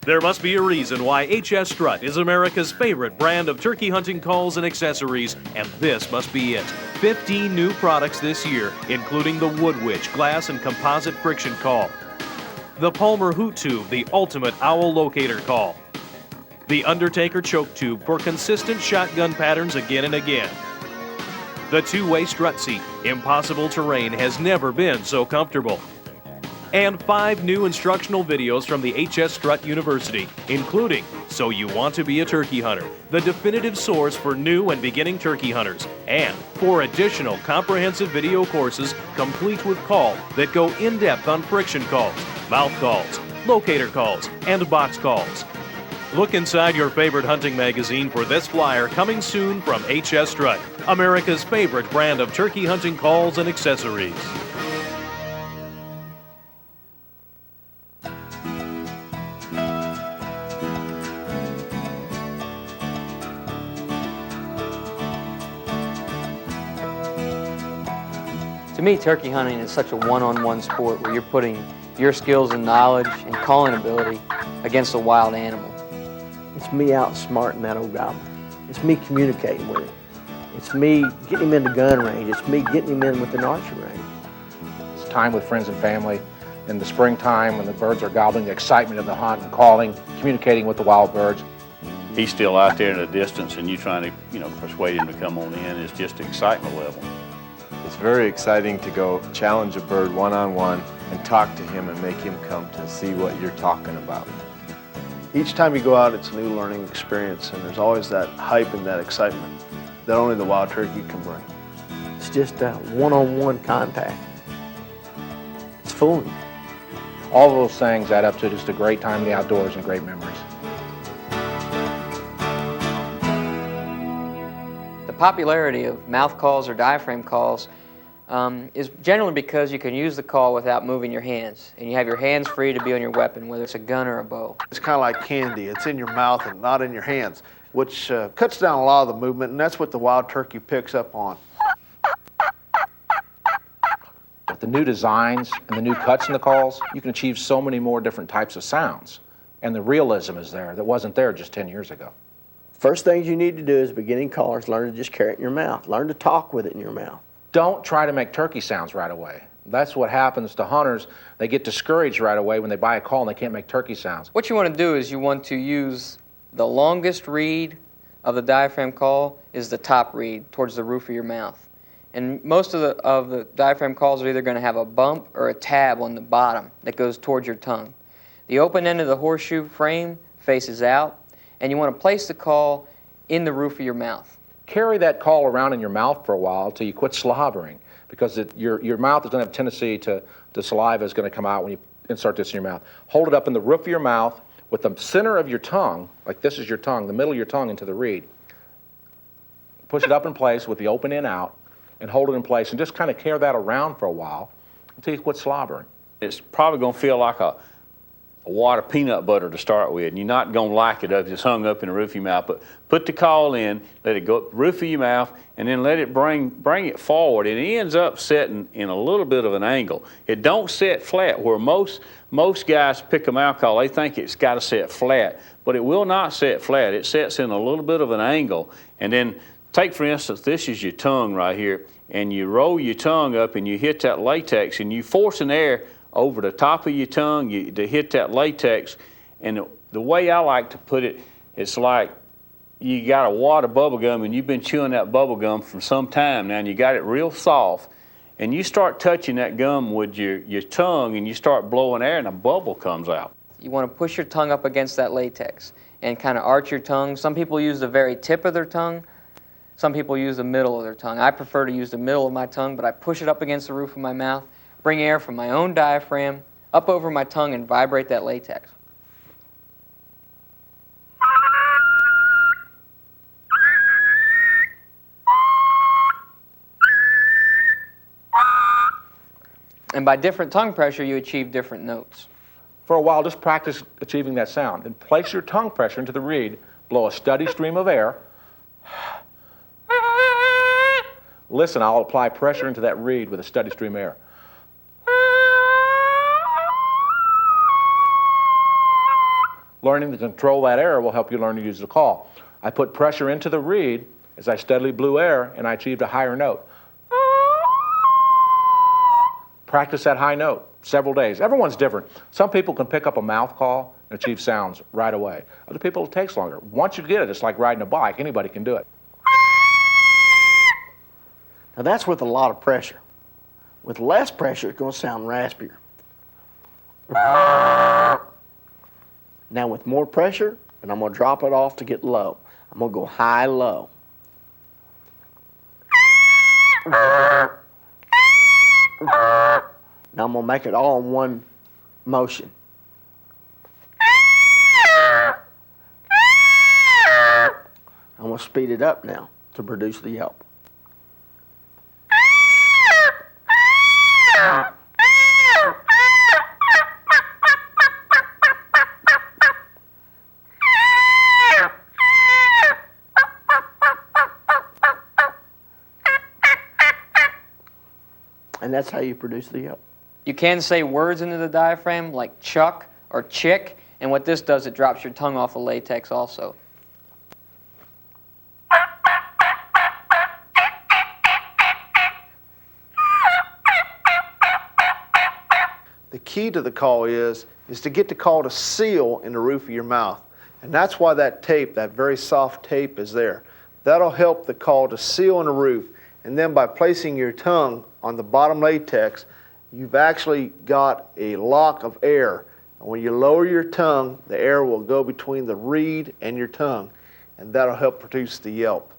There must be a reason why HS Strut is America's favorite brand of turkey hunting calls and accessories, and this must be it. 15 new products this year, including the Wood Witch glass and composite friction call, the Palmer Hoot Tube, the ultimate owl locator call, the Undertaker choke tube for consistent shotgun patterns again and again, the two-way strut seat. Impossible terrain has never been so comfortable. And 5 new instructional videos from the HS Strut University, including So You Want to Be a Turkey Hunter, the definitive source for new and beginning turkey hunters, and 4 additional comprehensive video courses complete with call that go in-depth on friction calls, mouth calls, locator calls, and box calls. Look inside your favorite hunting magazine for this flyer coming soon from HS Strut, America's favorite brand of turkey hunting calls and accessories. To me, turkey hunting is such a one-on-one sport where you're putting your skills and knowledge and calling ability against a wild animal. It's me outsmarting that old gobbler. It's me communicating with him. It's me getting him into gun range. It's me getting him in with an archery range. It's time with friends and family in the springtime when the birds are gobbling, the excitement of the hunt and calling, communicating with the wild birds. He's still out there in the distance and you trying to, persuade him to come on in is just excitement level. It's very exciting to go challenge a bird one-on-one and talk to him and make him come to see what you're talking about. Each time you go out, it's a new learning experience, and there's always that hype and that excitement that only the wild turkey can bring. It's just a one-on-one contact. It's fooling. All of those things add up to just a great time in the outdoors and great memories. The popularity of mouth calls or diaphragm calls is generally because you can use the call without moving your hands, and you have your hands free to be on your weapon, whether it's a gun or a bow. It's kind of like candy. It's in your mouth and not in your hands, which cuts down a lot of the movement, and that's what the wild turkey picks up on. With the new designs and the new cuts in the calls, you can achieve so many more different types of sounds, and the realism is there that wasn't there just 10 years ago. First things you need to do as beginning callers, learn to just carry it in your mouth. Learn to talk with it in your mouth. Don't try to make turkey sounds right away. That's what happens to hunters. They get discouraged right away when they buy a call and they can't make turkey sounds. What you want to do is you want to use the longest reed of the diaphragm call is the top reed towards the roof of your mouth. And most of the diaphragm calls are either going to have a bump or a tab on the bottom that goes towards your tongue. The open end of the horseshoe frame faces out, and you want to place the call in the roof of your mouth. Carry that call around in your mouth for a while until you quit slobbering, because your mouth is going to have a tendency to, the saliva is going to come out when you insert this in your mouth. Hold it up in the roof of your mouth with the center of your tongue, like this is your tongue, the middle of your tongue into the reed. Push it up in place with the open end out and hold it in place and just kind of carry that around for a while until you quit slobbering. It's probably going to feel like a wad of peanut butter to start with, and you're not going to like it if it's hung up in the roof of your mouth, but put the call in, let it go up the roof of your mouth, and then let it bring it forward, and it ends up setting in a little bit of an angle. It don't set flat, where most guys pick a mouth call, they think it's got to set flat, but it will not set flat. It sets in a little bit of an angle, and then take, for instance, this is your tongue right here, and you roll your tongue up and you hit that latex, and you force an air over the top of your tongue to hit that latex. And the way I like to put it, it's like you got a wad of bubble gum and you've been chewing that bubble gum for some time now, and you got it real soft, and you start touching that gum with your tongue and you start blowing air and a bubble comes out. You want to push your tongue up against that latex and kind of arch your tongue. Some people use the very tip of their tongue. Some people use the middle of their tongue. I prefer to use the middle of my tongue, but I push it up against the roof of my mouth, bring air from my own diaphragm up over my tongue and vibrate that latex. And by different tongue pressure, you achieve different notes. For a while, just practice achieving that sound. And place your tongue pressure into the reed, blow a steady stream of air. Listen, I'll apply pressure into that reed with a steady stream of air. Learning to control that air will help you learn to use the call. I put pressure into the reed as I steadily blew air, and I achieved a higher note. Practice that high note several days. Everyone's different. Some people can pick up a mouth call and achieve sounds right away. Other people, it takes longer. Once you get it, it's like riding a bike. Anybody can do it. Now that's with a lot of pressure. With less pressure, it's going to sound raspier. Now with more pressure, and I'm going to drop it off to get low. I'm going to go high-low. Now I'm going to make it all in one motion. I'm going to speed it up now to produce the yelp. And that's how you produce the yelp. You can say words into the diaphragm like chuck or chick, and what this does, it drops your tongue off the latex also. The key to the call is to get the call to seal in the roof of your mouth. And that's why that tape, that very soft tape, is there. That'll help the call to seal in the roof. And then by placing your tongue on the bottom latex, you've actually got a lock of air. And when you lower your tongue, the air will go between the reed and your tongue. And that'll help produce the yelp.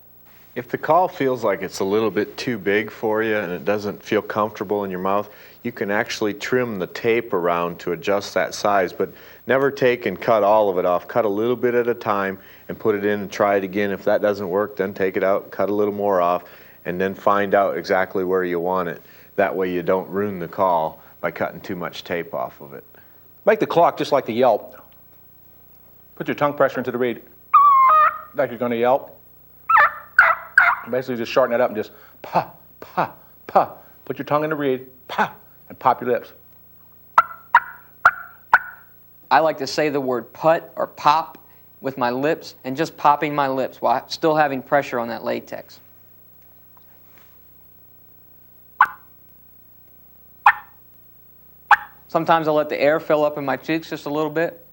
If the call feels like it's a little bit too big for you and it doesn't feel comfortable in your mouth, you can actually trim the tape around to adjust that size, but never take and cut all of it off. Cut a little bit at a time and put it in and try it again. If that doesn't work, then take it out, cut a little more off, and then find out exactly where you want it. That way you don't ruin the call by cutting too much tape off of it. Make the clock just like the yelp. Put your tongue pressure into the reed like you're going to yelp. Basically just shorten it up and just pa, pa, pa. Put your tongue in the reed, pa, and pop your lips. I like to say the word put or pop with my lips and just popping my lips while still having pressure on that latex. Sometimes I'll let the air fill up in my cheeks just a little bit.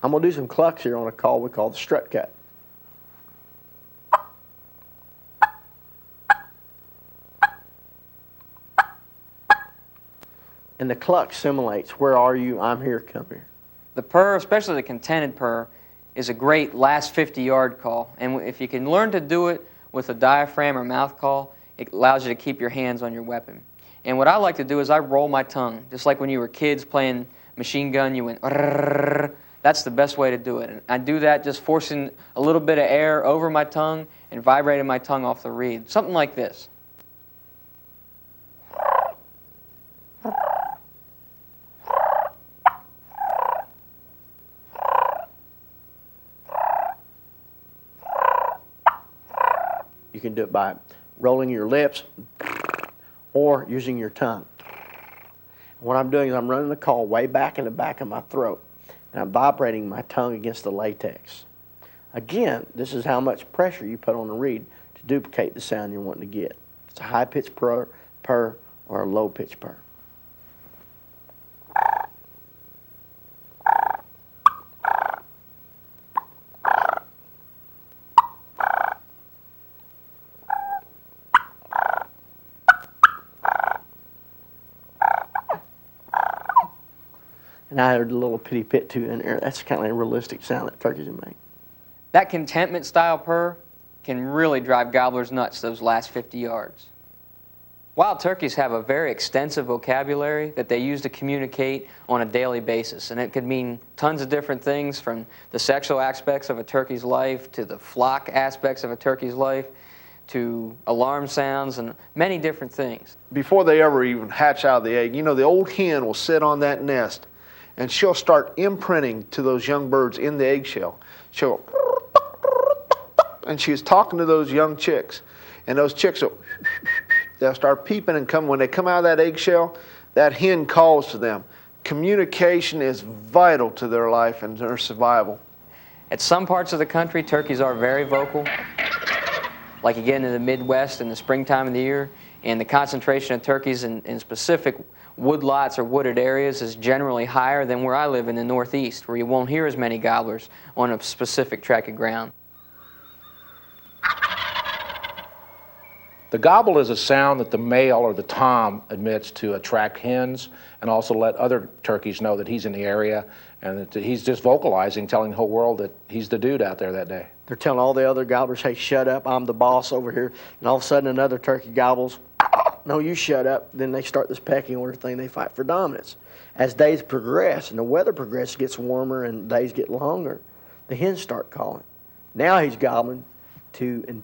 I'm going to do some clucks here on a call we call the strut cut. And the cluck simulates, where are you? I'm here, come here. The purr, especially the contented purr, is a great last 50-yard call. And if you can learn to do it with a diaphragm or mouth call, it allows you to keep your hands on your weapon. And what I like to do is I roll my tongue, just like when you were kids playing machine gun, you went rrrr. That's the best way to do it. And I do that just forcing a little bit of air over my tongue and vibrating my tongue off the reed. Something like this. You can do it by rolling your lips or using your tongue. What I'm doing is I'm running the call way back in the back of my throat, and I'm vibrating my tongue against the latex. Again, this is how much pressure you put on the reed to duplicate the sound you're wanting to get. It's a high-pitched purr or a low-pitched purr. And I heard a little pitty pit too in there. That's kind of a realistic sound that turkeys will make. That contentment style purr can really drive gobblers nuts those last 50 yards. Wild turkeys have a very extensive vocabulary that they use to communicate on a daily basis. And it could mean tons of different things, from the sexual aspects of a turkey's life to the flock aspects of a turkey's life to alarm sounds and many different things. Before they ever even hatch out of the egg, you know, the old hen will sit on that nest and she'll start imprinting to those young birds in the eggshell. She'll and she was talking to those young chicks, and those chicks will, they'll start peeping and come. When they come out of that eggshell, that hen calls to them. Communication is vital to their life and their survival. At some parts of the country, turkeys are very vocal. Like again in the Midwest in the springtime of the year, and the concentration of turkeys in specific woodlots or wooded areas is generally higher than where I live in the Northeast, where you won't hear as many gobblers on a specific tract of ground. The gobble is a sound that the male or the tom emits to attract hens and also let other turkeys know that he's in the area and that he's just vocalizing, telling the whole world that he's the dude out there that day. They're telling all the other gobblers, hey, shut up, I'm the boss over here. And all of a sudden another turkey gobbles, no, you shut up. Then they start this pecking order thing, they fight for dominance. As days progress and the weather progresses, gets warmer and days get longer, the hens start calling. Now he's gobbling to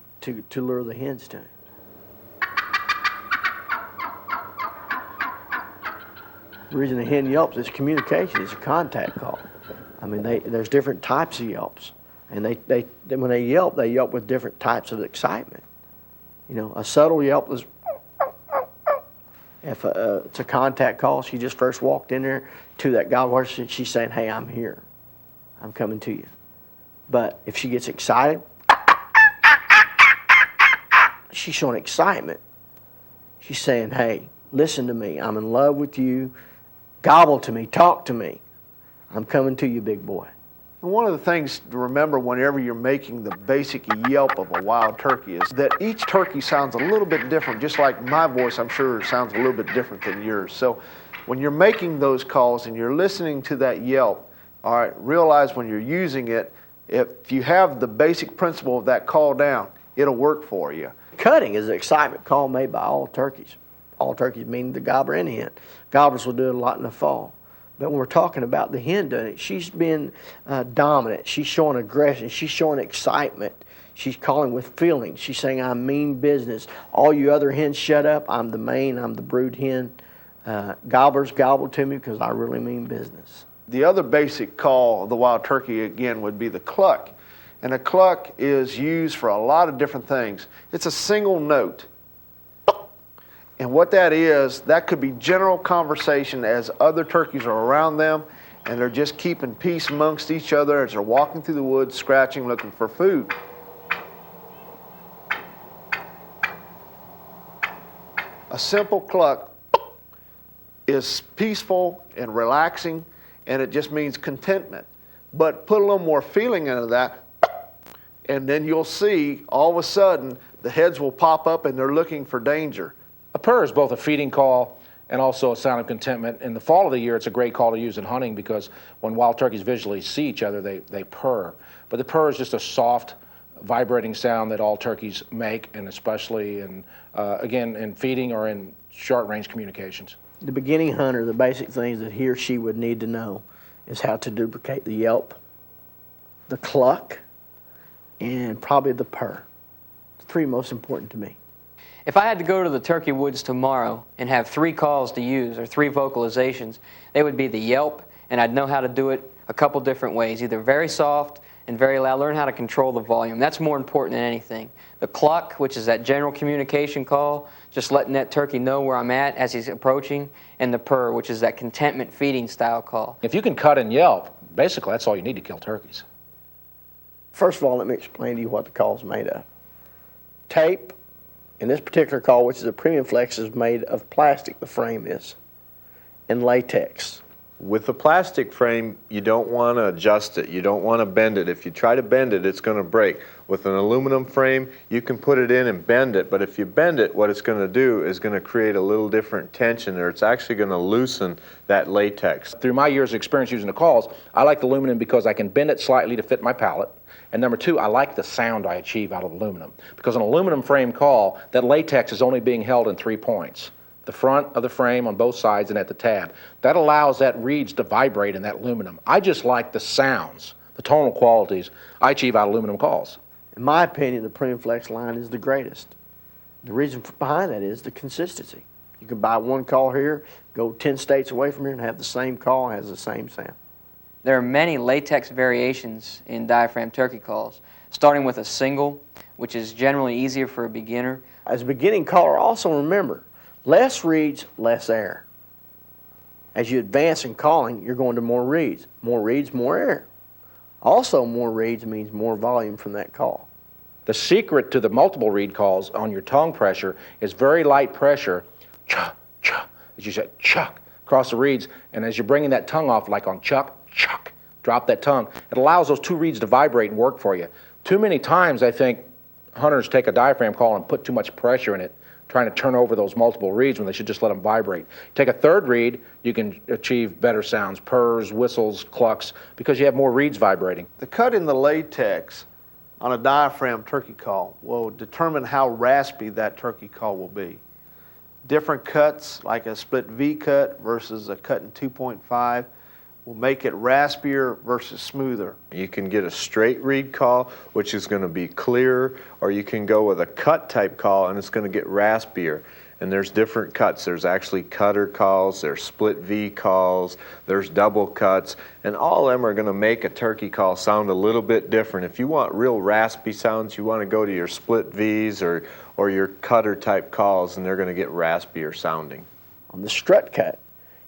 lure the hens to him. The reason the hen yelps is communication. It's a contact call. I mean, there's different types of yelps, and when they yelp with different types of excitement. You know, a subtle yelp is if it's a contact call. She just first walked in there to that gobbler. She's saying, "Hey, I'm here. I'm coming to you." But if she gets excited, she's showing excitement. She's saying, "Hey, listen to me. I'm in love with you. Gobble to me, talk to me. I'm coming to you, big boy." And one of the things to remember whenever you're making the basic yelp of a wild turkey is that each turkey sounds a little bit different, just like my voice, I'm sure, sounds a little bit different than yours. So when you're making those calls and you're listening to that yelp, all right, realize when you're using it, if you have the basic principle of that call down, it'll work for you. Cutting is an excitement call made by all turkeys. All turkeys meaning the gobbler and the hen. Gobblers will do it a lot in the fall. But when we're talking about the hen doing it, she's been dominant. She's showing aggression. She's showing excitement. She's calling with feelings. She's saying, "I mean business. All you other hens shut up. I'm the main. I'm the brood hen. Gobblers gobble to me because I really mean business." The other basic call of the wild turkey, again, would be the cluck. And a cluck is used for a lot of different things. It's a single note. And what that is, that could be general conversation as other turkeys are around them and they're just keeping peace amongst each other as they're walking through the woods, scratching, looking for food. A simple cluck is peaceful and relaxing, and it just means contentment. But put a little more feeling into that, and then you'll see all of a sudden the heads will pop up and they're looking for danger. A purr is both a feeding call and also a sound of contentment. In the fall of the year, it's a great call to use in hunting because when wild turkeys visually see each other, they purr. But the purr is just a soft, vibrating sound that all turkeys make, and especially again, in feeding or in short-range communications. The beginning hunter, the basic things that he or she would need to know is how to duplicate the yelp, the cluck, and probably the purr. The three most important to me. If I had to go to the turkey woods tomorrow and have 3 calls to use or 3 vocalizations, they would be the yelp, and I'd know how to do it a couple different ways, either very soft and very loud. Learn how to control the volume. That's more important than anything. The cluck, which is that general communication call, just letting that turkey know where I'm at as he's approaching, and the purr, which is that contentment feeding style call. If you can cut and yelp, basically that's all you need to kill turkeys. First of all, let me explain to you what the call is made of. Tape, in this particular call, which is a premium flex, is made of plastic, the frame is, and latex. With the plastic frame, you don't want to adjust it. You don't want to bend it. If you try to bend it, it's going to break. With an aluminum frame, you can put it in and bend it, but if you bend it, what it's going to do is going to create a little different tension, or it's actually going to loosen that latex. Through my years of experience using the calls, I like the aluminum because I can bend it slightly to fit my palate. And number 2, I like the sound I achieve out of aluminum. Because an aluminum frame call, that latex is only being held in 3 points. The front of the frame on both sides and at the tab. That allows that reeds to vibrate in that aluminum. I just like the sounds, the tonal qualities I achieve out of aluminum calls. In my opinion, the premium flex line is the greatest. The reason behind that is the consistency. You can buy one call here, go 10 states away from here and have the same call and has the same sound. There are many latex variations in diaphragm turkey calls, starting with a single which is generally easier for a beginner. As a beginning caller, also remember, less reeds, less air. As you advance in calling, you're going to more reeds. More reeds, more air. Also, more reeds means more volume from that call. The secret to the multiple reed calls on your tongue pressure is very light pressure, chuck, chuck, as you said, chuck, across the reeds. And as you're bringing that tongue off, like on chuck, chuck, drop that tongue, it allows those two reeds to vibrate and work for you. Too many times, I think, hunters take a diaphragm call and put too much pressure in it, trying to turn over those multiple reeds when they should just let them vibrate. Take a third reed, you can achieve better sounds, purrs, whistles, clucks, because you have more reeds vibrating. The cut in the latex on a diaphragm turkey call will determine how raspy that turkey call will be. Different cuts, like a split V cut versus a cut in 2.5, will make it raspier versus smoother. You can get a straight reed call, which is going to be clearer, or you can go with a cut type call and it's going to get raspier. And there's different cuts. There's actually cutter calls, there's split V calls, there's double cuts, and all of them are going to make a turkey call sound a little bit different. If you want real raspy sounds, you want to go to your split Vs or your cutter type calls, and they're going to get raspier sounding. On the strut cut,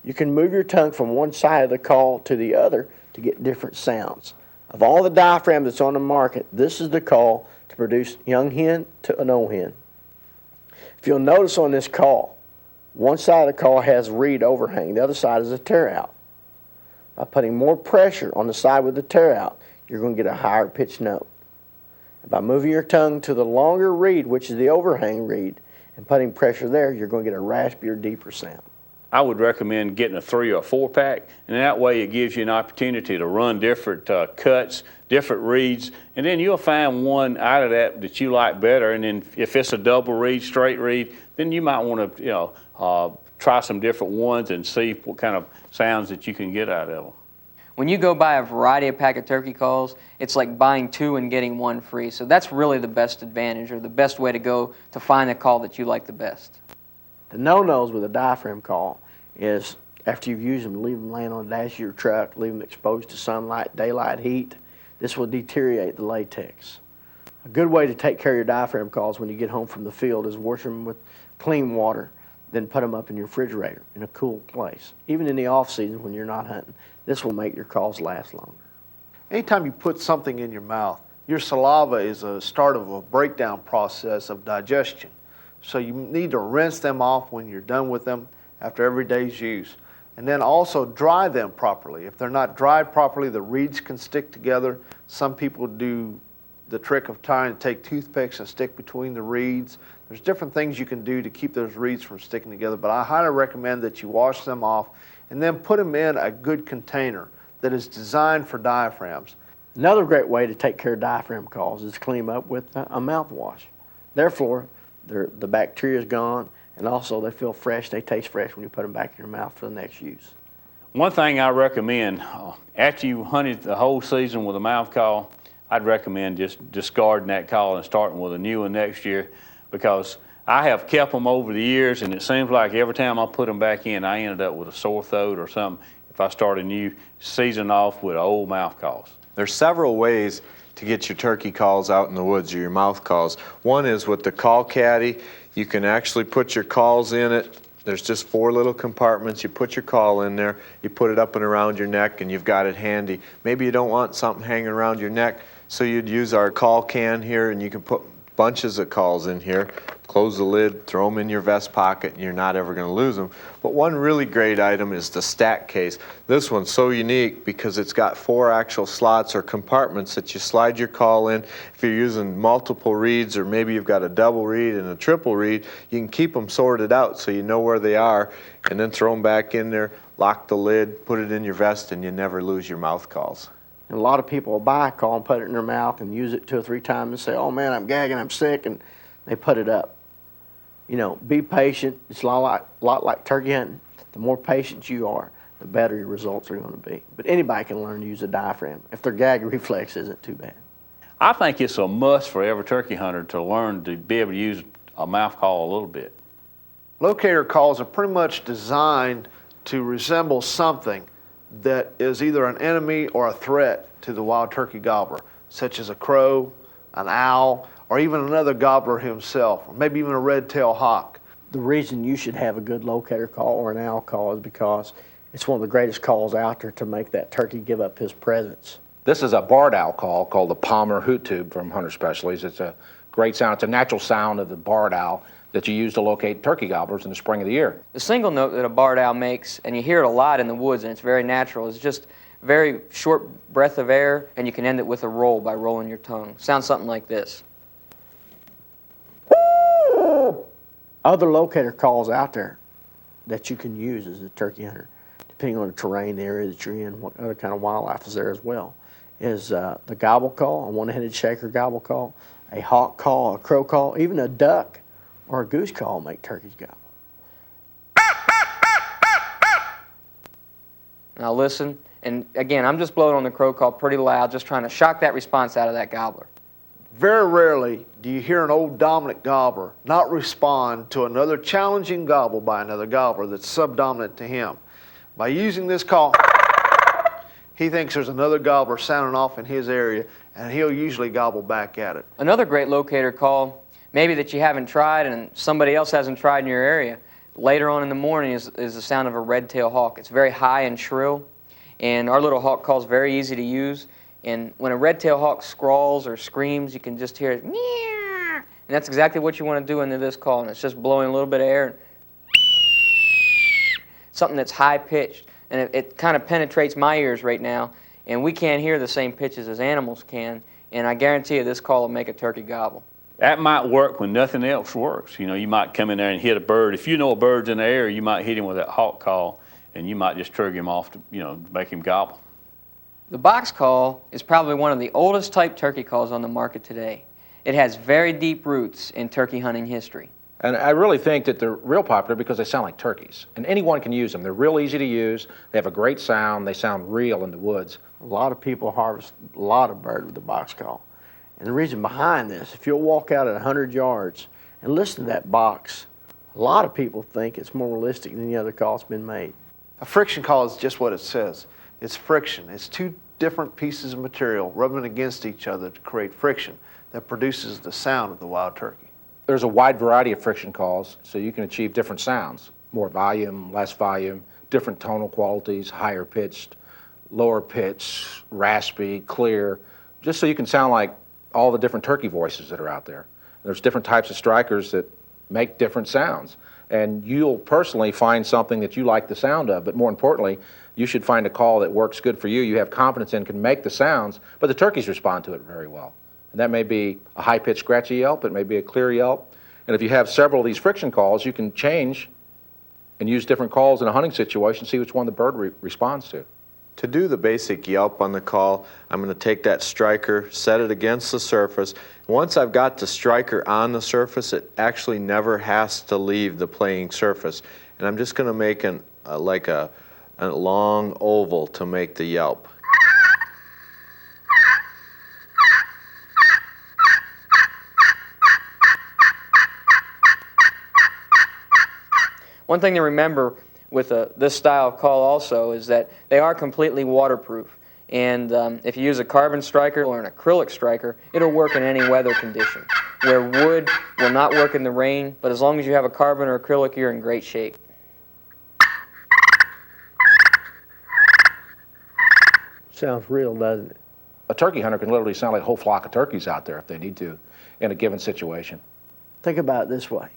you can move your tongue from one side of the call to the other to get different sounds. Of all the diaphragm that's on the market, this is the call to produce young hen to an old hen. If you'll notice on this call, one side of the call has reed overhang, the other side is a tear out. By putting more pressure on the side with the tear out, you're going to get a higher pitched note. And by moving your tongue to the longer reed, which is the overhang reed, and putting pressure there, you're going to get a raspier, deeper sound. I would recommend getting a 3 or 4 pack, and that way it gives you an opportunity to run different cuts, different reeds, and then you'll find one out of that you like better. And then if it's a double reed, straight reed, then you might want to try some different ones and see what kind of sounds that you can get out of them. When you go buy a variety of pack of turkey calls, it's like buying 2 and getting 1 free. So that's really the best advantage, or the best way to go to find a call that you like the best. The no-nos with a diaphragm call is after you've used them, leave them laying on the dash of your truck, leave them exposed to sunlight, daylight heat. This will deteriorate the latex. A good way to take care of your diaphragm calls when you get home from the field is wash them with clean water, then put them up in your refrigerator in a cool place. Even in the off-season when you're not hunting, this will make your calls last longer. Anytime you put something in your mouth, your saliva is a start of a breakdown process of digestion. So you need to rinse them off when you're done with them after every day's use. And then also dry them properly. If they're not dried properly, the reeds can stick together. Some people do the trick of trying to take toothpicks and stick between the reeds. There's different things you can do to keep those reeds from sticking together, but I highly recommend that you wash them off and then put them in a good container that is designed for diaphragms. Another great way to take care of diaphragm calls is to clean them up with a mouthwash. Therefore, the bacteria is gone, and also they feel fresh, they taste fresh when you put them back in your mouth for the next use. One thing I recommend, after you hunted the whole season with a mouth call, I'd recommend just discarding that call and starting with a new one next year, because I have kept them over the years, and it seems like every time I put them back in, I ended up with a sore throat or something if I start a new season off with old mouth calls. There's several ways to get your turkey calls out in the woods, or your mouth calls. One is with the call caddy. You can actually put your calls in it. There's just 4 little compartments. You put your call in there, you put it up and around your neck, and you've got it handy. Maybe you don't want something hanging around your neck, so you'd use our call can here, and you can put bunches of calls in here, close the lid, throw them in your vest pocket, and you're not ever going to lose them. But one really great item is the stack case. This one's so unique because it's got 4 actual slots or compartments that you slide your call in. If you're using multiple reeds, or maybe you've got a double reed and a triple reed, you can keep them sorted out so you know where they are, and then throw them back in there, lock the lid, put it in your vest, and you never lose your mouth calls. And a lot of people will buy a call and put it in their mouth and use it 2 or 3 times and say, oh man, I'm gagging, I'm sick, and they put it up. You know, be patient. It's a lot like turkey hunting. The more patient you are, the better your results are going to be. But anybody can learn to use a diaphragm if their gag reflex isn't too bad. I think it's a must for every turkey hunter to learn to be able to use a mouth call a little bit. Locator calls are pretty much designed to resemble something that is either an enemy or a threat to the wild turkey gobbler, such as a crow, an owl, or even another gobbler himself, or maybe even a red-tailed hawk. The reason you should have a good locator call or an owl call is because it's one of the greatest calls out there to make that turkey give up his presence. This is a barred owl call called the Palmer Hoot Tube from Hunter Specialties. It's a great sound. It's a natural sound of the barred owl that you use to locate turkey gobblers in the spring of the year. The single note that a barred owl makes, and you hear it a lot in the woods, and it's very natural, is just very short breath of air, and you can end it with a roll by rolling your tongue. Sounds something like this. Other locator calls out there that you can use as a turkey hunter, depending on the terrain, the area that you're in, what other kind of wildlife is there as well, is the gobble call, a one-headed shaker gobble call, a hawk call, a crow call, even a duck or a goose call make turkeys gobble. Now listen, and again, I'm just blowing on the crow call pretty loud, just trying to shock that response out of that gobbler. Very rarely do you hear an old dominant gobbler not respond to another challenging gobble by another gobbler that's subdominant to him. By using this call, he thinks there's another gobbler sounding off in his area, and he'll usually gobble back at it. Another great locator call, maybe that you haven't tried and somebody else hasn't tried in your area, later on in the morning is the sound of a red-tailed hawk. It's very high and shrill, and our little hawk call is very easy to use. And when a red-tailed hawk scrawls or screams, you can just hear it, meow, and that's exactly what you want to do into this call, and it's just blowing a little bit of air, something that's high-pitched, and it kind of penetrates my ears right now, and we can't hear the same pitches as animals can, and I guarantee you this call will make a turkey gobble. That might work when nothing else works. You know, you might come in there and hit a bird. If you know a bird's in the air, you might hit him with that hawk call, and you might just trigger him off to, make him gobble. The box call is probably one of the oldest type turkey calls on the market today. It has very deep roots in turkey hunting history. And I really think that they're real popular because they sound like turkeys. And anyone can use them. They're real easy to use. They have a great sound. They sound real in the woods. A lot of people harvest a lot of bird with the box call. And the reason behind this, if you'll walk out at 100 yards and listen to that box, a lot of people think it's more realistic than the other call that's been made. A friction call is just what it says. It's friction. It's two different pieces of material rubbing against each other to create friction that produces the sound of the wild turkey. There's a wide variety of friction calls, so you can achieve different sounds. More volume, less volume, different tonal qualities, higher pitched, lower pitched, raspy, clear, just so you can sound like all the different turkey voices that are out there. There's different types of strikers that make different sounds. And you'll personally find something that you like the sound of, but more importantly, you should find a call that works good for you, you have confidence in, can make the sounds, but the turkeys respond to it very well. And that may be a high-pitched, scratchy yelp, it may be a clear yelp. And if you have several of these friction calls, you can change and use different calls in a hunting situation, see which one the bird responds to. To do the basic yelp on the call, I'm going to take that striker, set it against the surface. Once I've got the striker on the surface, it actually never has to leave the playing surface. And I'm just going to make a long oval to make the yelp. One thing to remember with this style of call also is that they are completely waterproof. And if you use a carbon striker or an acrylic striker, it'll work in any weather condition. Where wood will not work in the rain, but as long as you have a carbon or acrylic, you're in great shape. Sounds real, doesn't it? A turkey hunter can literally sound like a whole flock of turkeys out there if they need to in a given situation. Think about it this way.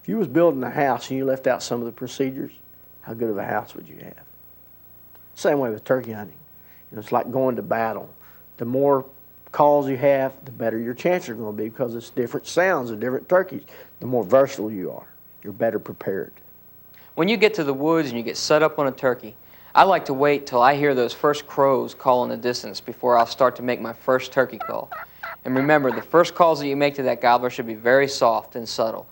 If you was building a house and you left out some of the procedures, how good of a house would you have? Same way with turkey hunting. It's like going to battle. The more calls you have, the better your chances are going to be because it's different sounds of different turkeys. The more versatile you are, you're better prepared. When you get to the woods and you get set up on a turkey, I like to wait till I hear those first crows call in the distance before I'll start to make my first turkey call. And remember, the first calls that you make to that gobbler should be very soft and subtle.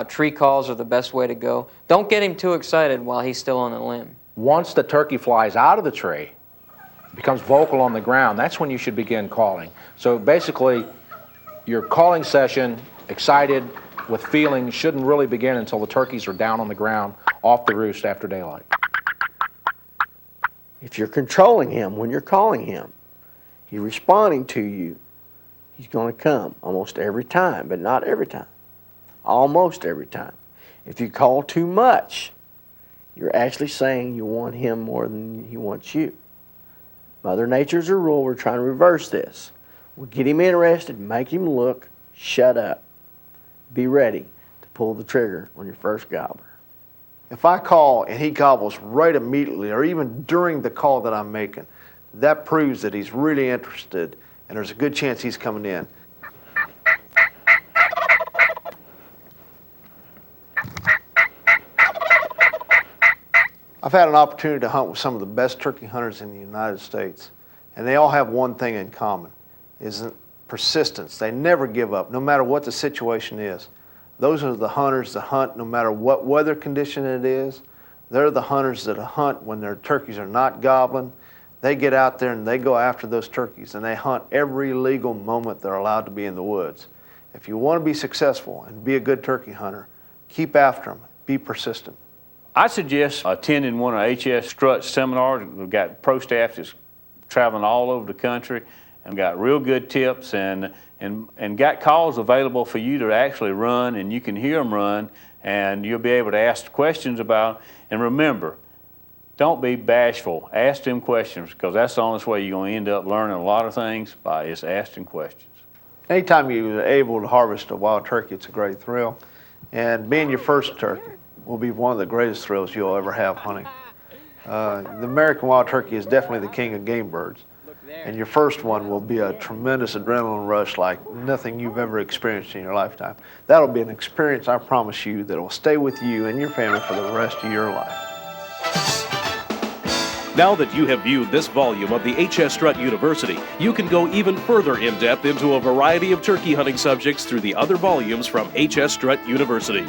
Tree calls are the best way to go. Don't get him too excited while he's still on the limb. Once the turkey flies out of the tree, becomes vocal on the ground, that's when you should begin calling. So basically, your calling session, excited, with feeling, shouldn't really begin until the turkeys are down on the ground, off the roost after daylight. If you're controlling him when you're calling him, he's responding to you, He's going to come almost every time, but not every time. Almost every time. If you call too much, you're actually saying you want him more than he wants you. Mother Nature's a rule. We're trying to reverse this. We'll get him interested, make him look, shut up. Be ready to pull the trigger on your first gobbler. If I call and he gobbles right immediately or even during the call that I'm making, that proves that he's really interested and there's a good chance he's coming in. I've had an opportunity to hunt with some of the best turkey hunters in the United States, and they all have one thing in common, is persistence. They never give up, no matter what the situation is. Those are the hunters that hunt no matter what weather condition it is. They're the hunters that hunt when their turkeys are not gobbling. They get out there and they go after those turkeys and they hunt every legal moment they're allowed to be in the woods. If you want to be successful and be a good turkey hunter, keep after them, be persistent. I suggest attending one of HS Strut's seminars. We've got pro staff that's traveling all over the country and got real good tips and got calls available for you to actually run, and you can hear them run, and you'll be able to ask questions about. And remember, don't be bashful. Ask them questions, because that's the only way you're going to end up learning a lot of things is asking questions. Anytime you're able to harvest a wild turkey, it's a great thrill. And being your first turkey will be one of the greatest thrills you'll ever have hunting. The American wild turkey is definitely the king of game birds. And your first one will be a tremendous adrenaline rush like nothing you've ever experienced in your lifetime. That'll be an experience, I promise you, that will stay with you and your family for the rest of your life. Now that you have viewed this volume of the HS Strut University, you can go even further in depth into a variety of turkey hunting subjects through the other volumes from HS Strut University.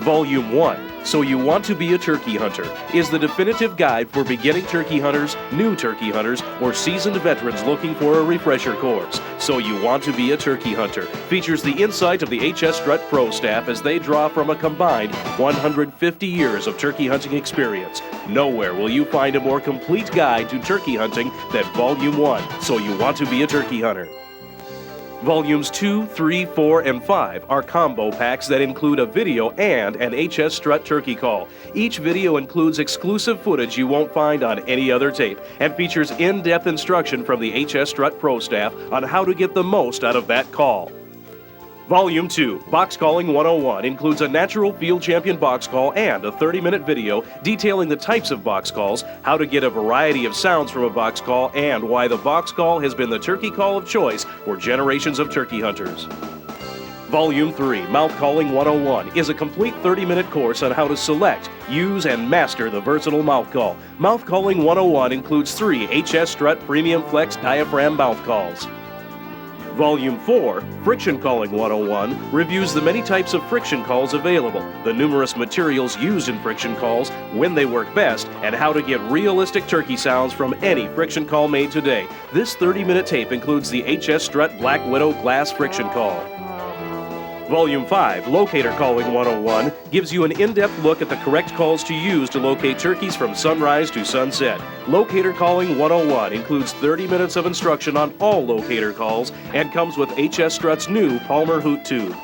Volume 1, So You Want to Be a Turkey Hunter, is the definitive guide for beginning turkey hunters, new turkey hunters, or seasoned veterans looking for a refresher course. So You Want to Be a Turkey Hunter features the insight of the HS Strut Pro staff as they draw from a combined 150 years of turkey hunting experience. Nowhere will you find a more complete guide to turkey hunting than Volume 1, So You Want to Be a Turkey Hunter. Volumes 2, 3, 4, and 5 are combo packs that include a video and an HS Strut turkey call. Each video includes exclusive footage you won't find on any other tape and features in-depth instruction from the HS Strut Pro staff on how to get the most out of that call. Volume 2, Box Calling 101, includes a natural field champion box call and a 30-minute video detailing the types of box calls, how to get a variety of sounds from a box call, and why the box call has been the turkey call of choice for generations of turkey hunters. Volume 3, Mouth Calling 101, is a complete 30-minute course on how to select, use, and master the versatile mouth call. Mouth Calling 101 includes 3 HS Strut Premium Flex diaphragm mouth calls. Volume 4, Friction Calling 101, reviews the many types of friction calls available, the numerous materials used in friction calls, when they work best, and how to get realistic turkey sounds from any friction call made today. This 30-minute tape includes the HS Strut Black Widow Glass Friction Call. Volume 5, Locator Calling 101, gives you an in-depth look at the correct calls to use to locate turkeys from sunrise to sunset. Locator Calling 101 includes 30 minutes of instruction on all locator calls and comes with HS Strut's new Palmer Hoot Tube.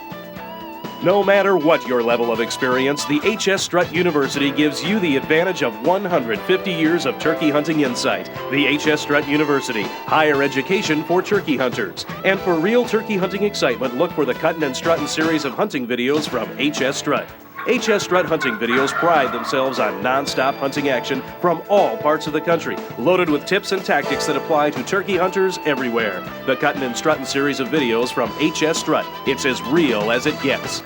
No matter what your level of experience, the HS Strut University gives you the advantage of 150 years of turkey hunting insight. The HS Strut University, higher education for turkey hunters. And for real turkey hunting excitement, look for the Cuttin' and Struttin' series of hunting videos from HS Strut. HS Strut hunting videos pride themselves on non-stop hunting action from all parts of the country, loaded with tips and tactics that apply to turkey hunters everywhere. The Cuttin' and Struttin' series of videos from HS Strut. It's as real as it gets.